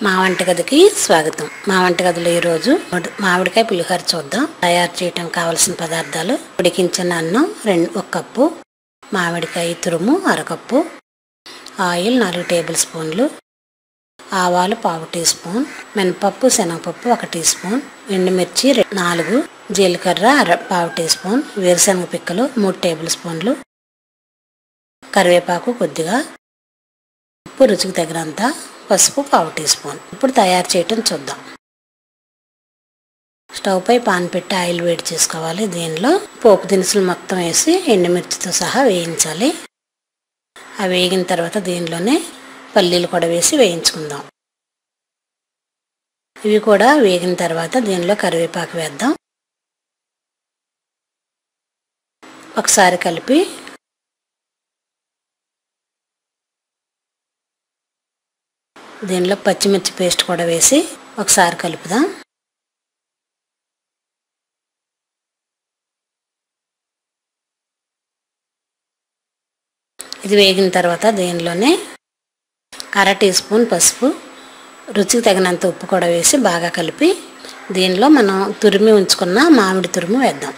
మా వంటగదికి స్వాగతం. మా వంటగదిలో ఈరోజు మామిడికాయ పులిహోర చూద్దాం. తయారు చేయడం కావాల్సిన పదార్థాలు: ఉడికించిన అన్నం 1 కప్పు, మామిడికాయ తురుము 1/2 కప్పు, ఆయిల్ 4 టేబుల్ స్పూన్లు, ఆవాలు 1/2 టీ స్పూన్, మినపప్పు శనగపప్పు 1 టీ స్పూన్, ఎండుమిర్చి 4, జీలకర్ర 1/2 టీ స్పూన్, వేరుశనగ పిక్కలు 3 టేబుల్ స్పూన్లు, కరివేపాకు కొద్దిగా, ఉప్పు రుచికి తగినంత, పసుపు 1/2 టీ స్పూన్. ఇప్పుడు తయారు చేయటం చూద్దాం. స్టవ్ పై పాన్ పెట్టి ఆయిల్ వేడి చేసుకోవాలి. దీనిలో పోపు దినుసులు మొత్తం వేసి ఎండుమిర్చితో సహా వేయించాలి. అవి వేగిన తర్వాత దీనిలోనే పల్లీలు కూడా వేసి వేయించుకుందాం. ఇవి కూడా వేగిన తర్వాత దీనిలో కరివేపాకు వేద్దాం. ఒకసారి కలిపి దీనిలో పచ్చిమిర్చి పేస్ట్ కూడా వేసి ఒకసారి కలుపుదాం. ఇది వేగిన తర్వాత దీనిలోనే 1/2 టీ స్పూన్ పసుపు, రుచికి తగినంత ఉప్పు కూడా వేసి బాగా కలిపి దీనిలో మనం తురిమి ఉంచుకున్న మామిడి తురుము వేద్దాం.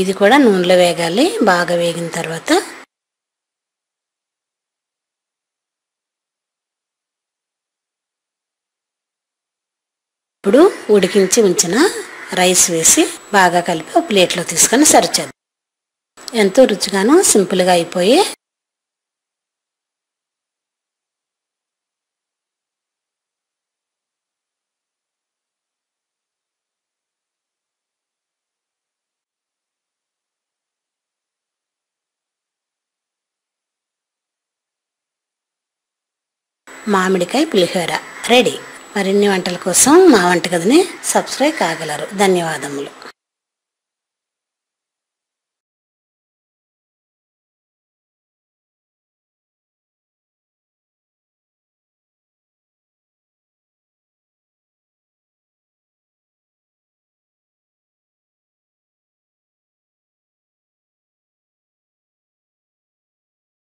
ఇది కూడా నూనెలో వేగాలి. బాగా వేగిన తర్వాత ఇప్పుడు ఉడికించి ఉంచిన రైస్ వేసి బాగా కలిపి ఒక ప్లేట్లో తీసుకొని సర్వ్ చేద్దాం. ఎంతో రుచిగాను సింపుల్గా అయిపోయి మామిడికాయ పులిహోర రెడీ. మరిన్ని వంటల కోసం మా వంటగదిని సబ్స్క్రైబ్ కాగలరు. ధన్యవాదములు.